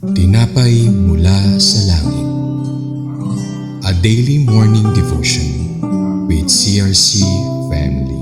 Tinapay mula sa langit. A daily morning devotion with CRC Family.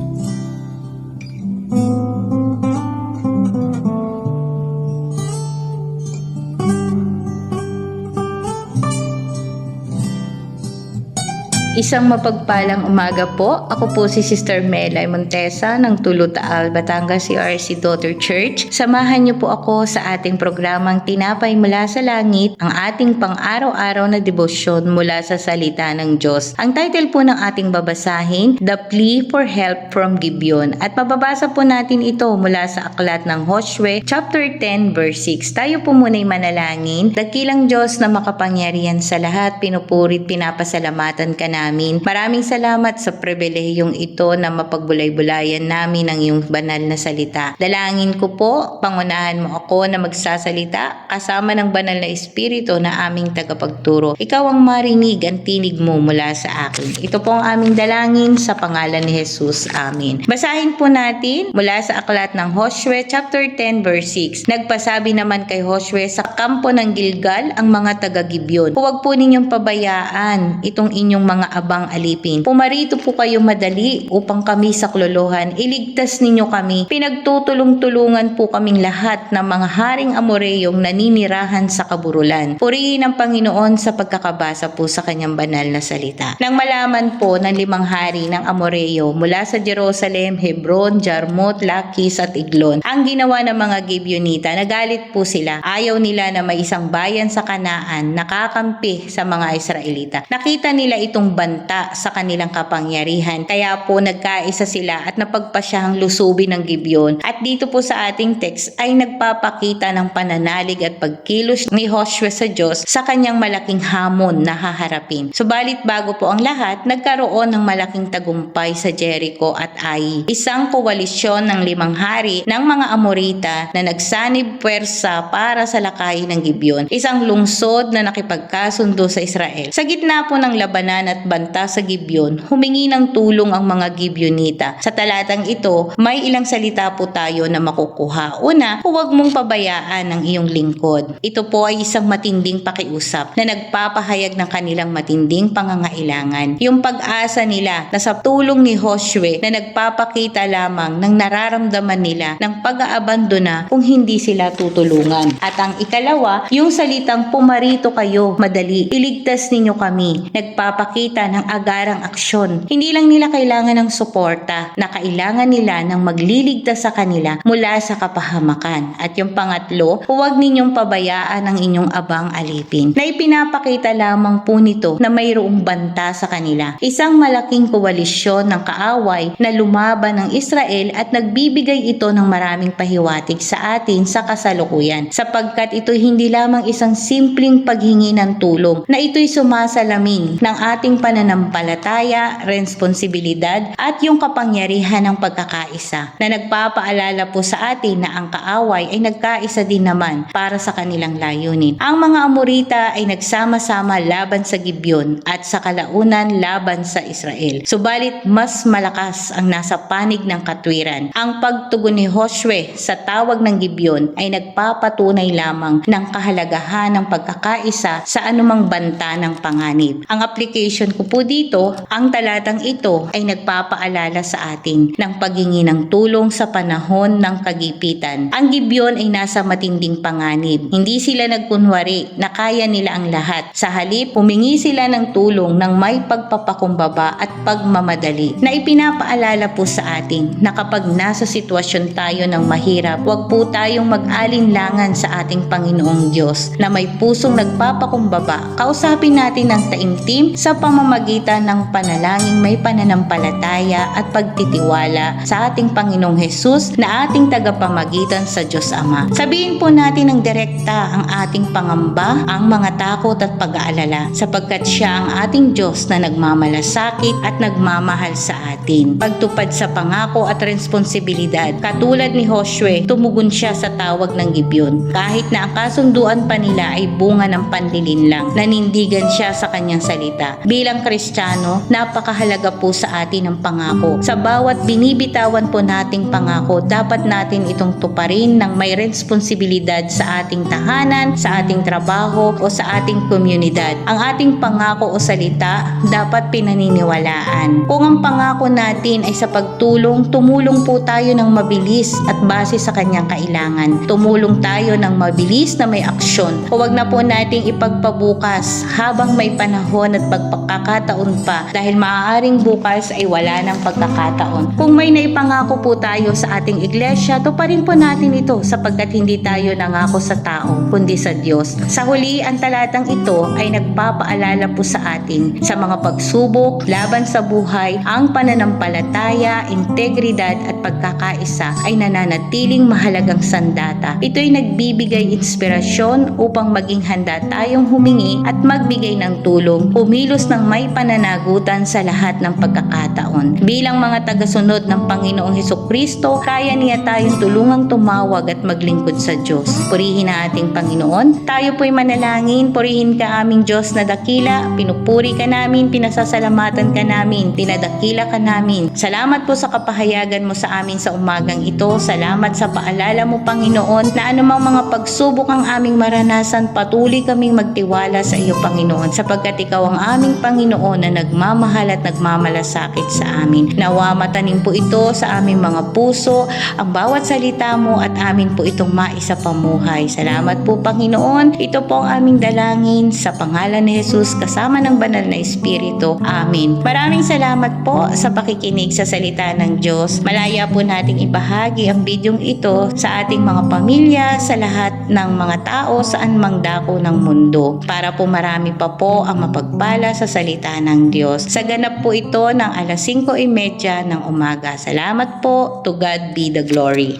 Isang mapagpalang umaga po. Ako po si Sister Melay Montesa ng Tulu-Taal, Batangas CRC Daughter Church. Samahan niyo po ako sa ating programang Tinapay mula sa Langit, ang ating pang-araw-araw na debosyon mula sa salita ng Diyos. Ang title po ng ating babasahin, The Plea for Help from Gibeon. At mababasa po natin ito mula sa aklat ng Josue, chapter 10, verse 6. Tayo po muna'y manalangin. Dakilang Diyos na makapangyarihan sa lahat, pinupurit, pinapasalamatan ka namin. Maraming salamat sa pribilehiyong ito na mapagbulay-bulayan namin ang iyong banal na salita. Dalangin ko po, pangunahan mo ako na magsasalita kasama ng banal na espiritu na aming tagapagturo. Ikaw ang marinig ang tinig mo mula sa akin. Ito po ang aming dalangin sa pangalan ni Jesus. Amen. Basahin po natin mula sa aklat ng Josue chapter 10 verse 6. Nagpasabi naman kay Josue sa kampo ng Gilgal ang mga taga-Gibeon. Huwag po ninyong pabayaan itong inyong mga abang alipin. Pumarito po kayo madali upang kami sa klolohan. Iligtas ninyo kami. Pinagtutulong-tulungan po kaming lahat ng mga haring Amoreyong naninirahan sa kaburulan. Purihin ang Panginoon sa pagkakabasa po sa kanyang banal na salita. Nang malaman po ng 5 hari ng Amoreyo mula sa Jerusalem, Hebron, Jarmut, Lakis at Eglon, ang ginawa ng mga Gibeonita, nagalit po sila. Ayaw nila na may isang bayan sa Kanaan nakakampi sa mga Israelita. Nakita nila itong banta sa kanilang kapangyarihan. Kaya po nagkaisa sila at napagpasyahang lusubin ng Gibeon. At dito po sa ating text ay nagpapakita ng pananalig at pagkilos ni Josue sa Diyos sa kanyang malaking hamon na haharapin. Subalit bago po ang lahat, nagkaroon ng malaking tagumpay sa Jericho at Ai. Isang koalisyon ng 5 hari ng mga Amorita na nagsanib puwersa para sa lakayin ng Gibeon. Isang lungsod na nakipagkasundo sa Israel. Sa gitna po ng labanan at banta sa Gibeon, humingi ng tulong ang mga Gibeonita. Sa talatang ito, may ilang salita po tayo na makukuha. Una, huwag mong pabayaan ang iyong lingkod. Ito po ay isang matinding pakiusap na nagpapahayag ng kanilang matinding pangangailangan. Yung pag-asa nila na sa tulong ni Josue na nagpapakita lamang ng nararamdaman nila ng pag-aabandona kung hindi sila tutulungan. At ang ikalawa, yung salitang pumarito kayo madali, iligtas ninyo kami. Nagpapakita ng agarang aksyon. Hindi lang nila kailangan ng suporta, na kailangan nila ng magliligtas sa kanila mula sa kapahamakan. At yung pangatlo, huwag ninyong pabayaan ang inyong abang alipin. Na ipinapakita lamang po nito na mayroong banta sa kanila. Isang malaking koalisyon ng kaaway na lumaban ng Israel at nagbibigay ito ng maraming pahiwatig sa atin sa kasalukuyan. Sapagkat ito hindi lamang isang simpleng paghingi ng tulong, na ito'y sumasalamin ng ating pananampalataya, responsibilidad at yung kapangyarihan ng pagkakaisa, na nagpapaalala po sa atin na ang kaaway ay nagkaisa din naman para sa kanilang layunin. Ang mga Amorita ay nagsama-sama laban sa Gibeon at sa kalaunan laban sa Israel. Subalit mas malakas ang nasa panig ng katwiran. Ang pagtugon ni Josue sa tawag ng Gibeon ay nagpapatunay lamang ng kahalagahan ng pagkakaisa sa anumang banta ng panganib. Ang application ko po dito, ang talatang ito ay nagpapaalala sa atin ng paghingi ng tulong sa panahon ng kagipitan. Ang Gibeon ay nasa matinding panganib. Hindi sila nagkunwari na kaya nila ang lahat. Sa halip, humingi sila ng tulong ng may pagpapakumbaba at pagmamadali, na ipinapaalala po sa atin na kapag nasa sitwasyon tayo ng mahirap, huwag po tayong mag-alinlangan sa ating Panginoong Diyos na may pusong nagpapakumbaba. Kausapin natin ng taimtim sa pamamagitan ng panalangin may pananampalataya at pagtitiwala sa ating Panginoong Hesus na ating tagapamagitan sa Diyos Ama. Sabihin po natin ng direkta ang ating pangamba, ang mga takot at pag-aalala, sapagkat siya ang ating Diyos na nagmamalasakit at nagmamahal sa atin. Pagtupad sa pangako at responsibilidad, katulad ni Josue, tumugon siya sa tawag ng Gibeon. Kahit na ang kasunduan pa nila ay bunga ng panlilinlang, nanindigan siya sa kanyang salita. Bilang Bilang Kristiyano, napakahalaga po sa atin ang pangako. Sa bawat binibitawan po nating pangako, dapat natin itong tuparin ng may responsibilidad sa ating tahanan, sa ating trabaho o sa ating komunidad. Ang ating pangako o salita dapat pinaniniwalaan. Kung ang pangako natin ay sa pagtulong, tumulong po tayo ng mabilis at base sa kanyang kailangan. Tumulong tayo ng mabilis na may aksyon. Huwag na po nating ipagpabukas habang may panahon at pagkakataon pa dahil maaaring bukas ay wala ng pagkakataon. Kung may naipangako po tayo sa ating iglesia, tuparin po natin ito sapagkat hindi tayo nangako sa tao kundi sa Diyos. Sa huli, ang talatang ito ay nagpapaalala po sa atin sa mga pagsubok, laban sa buhay, ang pananampalataya, integridad at pagkakaisa ay nananatiling mahalagang sandata. Ito ay nagbibigay inspirasyon upang maging handa tayong humingi at magbigay ng tulong, kumilos ng may pananagutan sa lahat ng pagkakataon. Bilang mga tagasunod ng Panginoong Hesukristo, kaya niya tayong tulungang tumawag at maglingkod sa Diyos. Purihin na ating Panginoon. Tayo po'y manalangin. Purihin ka aming Diyos na dakila. Pinupuri ka namin, pinasasalamatan ka namin, pinadakila ka namin. Salamat po sa kapahayagan mo sa amin sa umagang ito. Salamat sa paalala mo, Panginoon, na anumang mga pagsubok ang aming maranasan, patuloy kaming magtiwala sa iyo, Panginoon, sapagkat ikaw ang aming Panginoon na nagmamahal at nagmamalasakit sa amin. Nawa matanim po ito sa aming mga puso, ang bawat salita mo at amin po itong maisapamuhay. Salamat po, Panginoon. Ito po ang aming dalangin sa pangalan ni Jesus kasama ng banal na Espiritu. Amen. Maraming salamat po sa pakikinig sa salita ng Diyos. Malaya po nating ibahagi ang bidyong ito sa ating mga pamilya, sa lahat ng mga tao saan mang dako ng mundo, para po marami pa po ang mapagpala sa salita ng Diyos. Sa ganap po ito ng alas 5:30 ng umaga. Salamat po. To God be the glory.